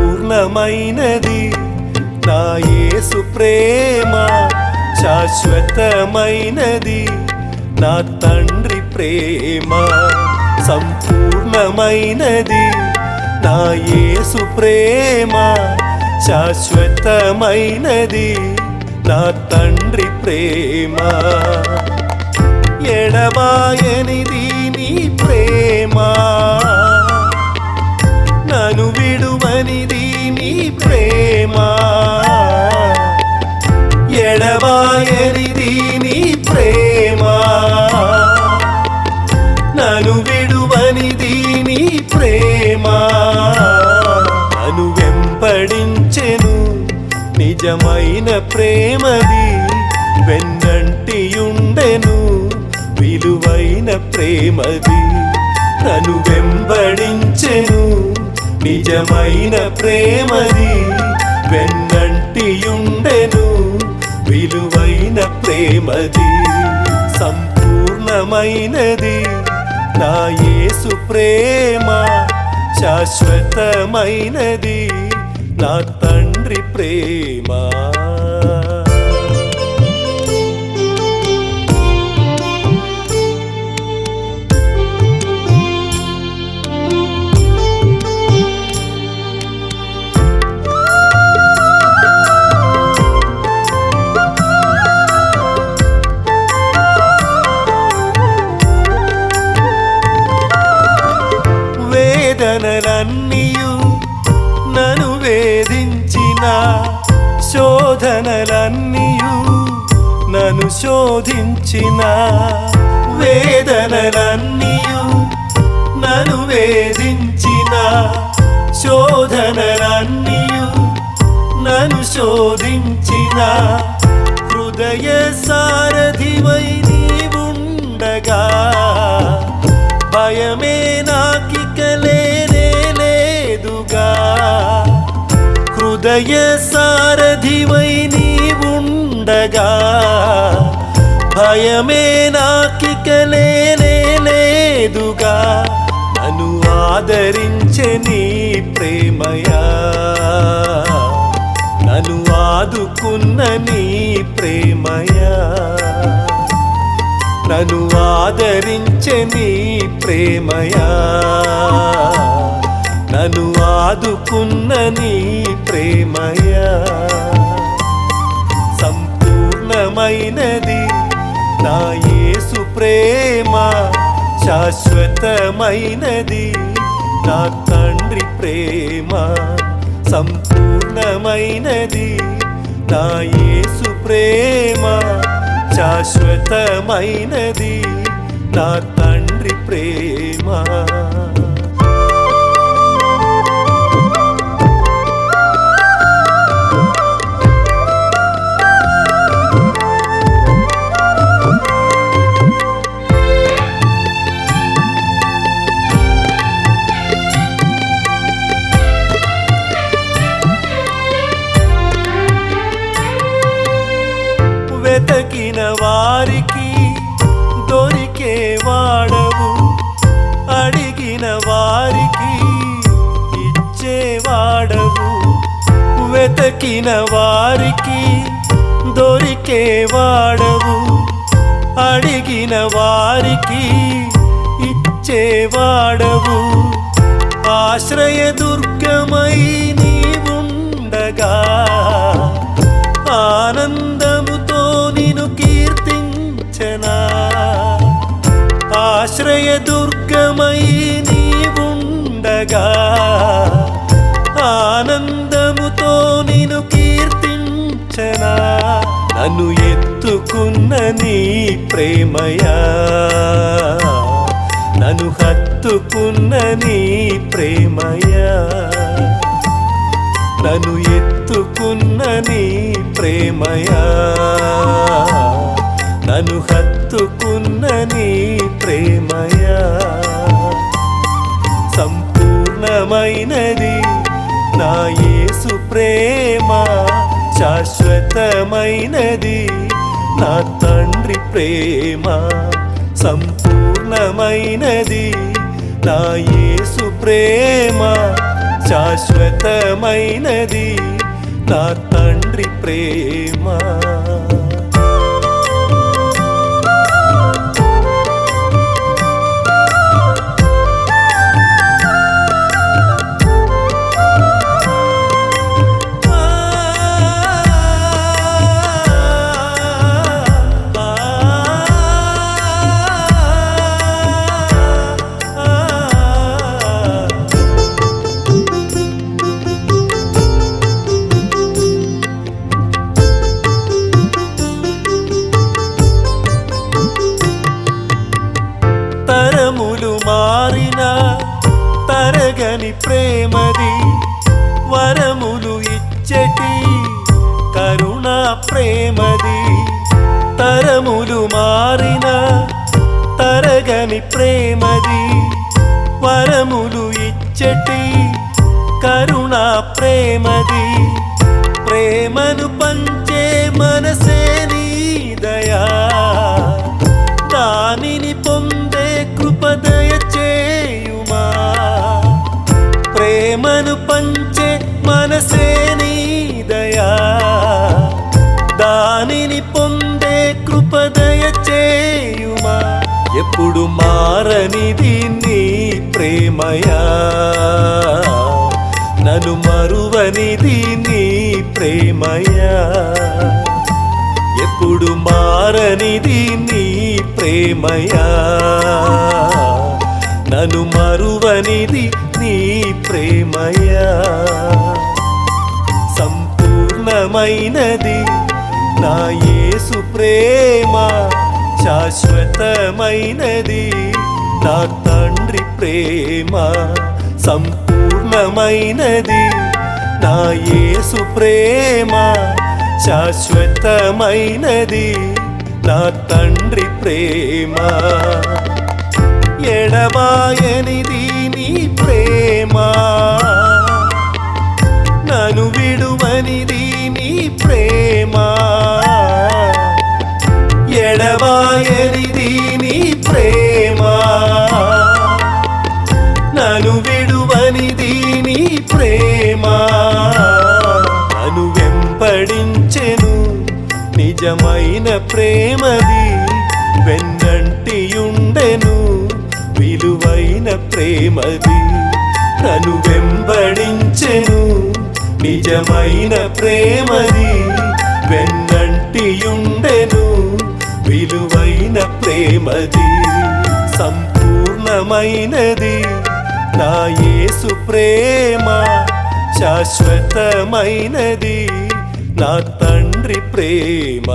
సంపూర్ణమైనది నా యేసు ప్రేమ, శాశ్వతమైనది నా తండ్రి ప్రేమ. సంపూర్ణమైనది నా యేసు ప్రేమ, శాశ్వతమైనది నా తండ్రి ప్రేమ. ఎడబాయనిది నీ ప్రేమ, నన్ను విడువనిది నీ ప్రేమ. ఎడబాయనిది నీ ప్రేమ, నన్ను విడువనిది నీ ప్రేమ. నన్ను వెంబడించెను నిజమైన ప్రేమది, వెన్నంటియుండెను విలువైన ప్రేమది. నన్ను వెంబడించెను నిజమైన ప్రేమది, వెన్నంటియుండెను విలువైన ప్రేమది. సంపూర్ణమైనది నా యేసు ప్రేమ, శాశ్వతమైనది నా తండ్రి ప్రేమ. వేదనలన్నీయు నన్ను వేధించిన, శోధనలన్నీయు నన్ను శోధించిన. వేదనలన్నీయు నన్ను వేధించిన, శోధనలన్నీయు నన్ను శోధించిన. హృదయ సారథివై నీవుండగా, భయమే నాకిక లేనే లేదుగా. హృదయ సారథివై నీవుండగా, భయమే నాకిక లేనే లేదుగా. నన్ను ఆదరించే నీ ప్రేమయా, నన్ను ఆదుకున్న నీ ప్రేమయా. నన్ను ఆదరించే నీ ప్రేమయా, నన్ను ఆదుకున్న నీ ప్రేమయా. సంపూర్ణమైనది నా యేసు ప్రేమ, శాశ్వతమైనది నా తండ్రి ప్రేమ. సంపూర్ణమైనది నా యేసు ప్రేమ, శాశ్వతమైనది నా తండ్రి ప్రేమ. వెతకిన వారికి దొరికే వాడవు, అడిగిన వారికి ఇచ్చేవాడవు. వెతకిన వారికి దొరికే వాడవు, అడిగిన వారికి ఇచ్చేవాడవు. ఆశ్రయ దుర్గమై నీవుండగా, ఆనందముతో నిన్ను కీర్తించనా. ఆశ్రయ దుర్గమై నీవుండగా, ఆనందముతో నిన్ను కీర్తించనా. నన్ను ఎత్తుకున్న నీ ప్రేమయా, నన్ను హత్తు హత్తుకున్న నీ ప్రేమయా, నన్ను ఎత్తుకున్న నీ ప్రేమయా, నన్ను హత్తుకున్న నీ ప్రేమయా. సంపూర్ణమైనది నా యేసు ప్రేమ, శాశ్వతమైనది నా తండ్రి ప్రేమ. సంపూర్ణమైనది నా యేసు ప్రేమ, శాశ్వతమైనది నా తండ్రి ప్రేమ. తరములు మారిన తరగని ప్రేమది, వరములు ఇచ్చటి కరుణా ప్రేమది. తరములు మారిన తరగని ప్రేమది, వరములు ఇచ్చటి కరుణా ప్రేమది. ప్రేమను పంచే మనసే నీ దయా, దానిని పొందే కృపదయ చేయుమా. ప్రేమను పంచే మనసే నీ దయా, దానిని పొందే కృపదయ చేయుమా. ఎప్పుడు మారనిది నీ ప్రేమయా, నన్ను మరువనిది నీ ప్రేమయా. ఎప్పుడు మారనిది నీ ప్రేమయా, నన్ను మరువనిది నీ ప్రేమయా. సంపూర్ణమైనది నా యేసు ప్రేమ, శాశ్వతమైనది నా తండ్రి ప్రేమ. సంపూర్ణమైనది నా యేసు ప్రేమ, శాశ్వతమైనది నా తండ్రి ప్రేమ. ఎడబాయనిది నీ ప్రేమ, నన్ను విడువనిది నీ ప్రేమ. ఎడబాయనిది నీ ప్రేమ, నన్ను విడువనిది నీ ప్రేమ. నన్ను వెంబడించెను నిజమైన ప్రేమది, వెన్నంటియుండెను విలువైన ప్రేమది. నన్ను వెంబడించెను నిజమైన ప్రేమది, వెన్నంటియుండెను విలువైన ప్రేమది. సంపూర్ణమైనది నా యేసు ప్రేమ, శాశ్వతమైనది నా తండ్రి ప్రేమ.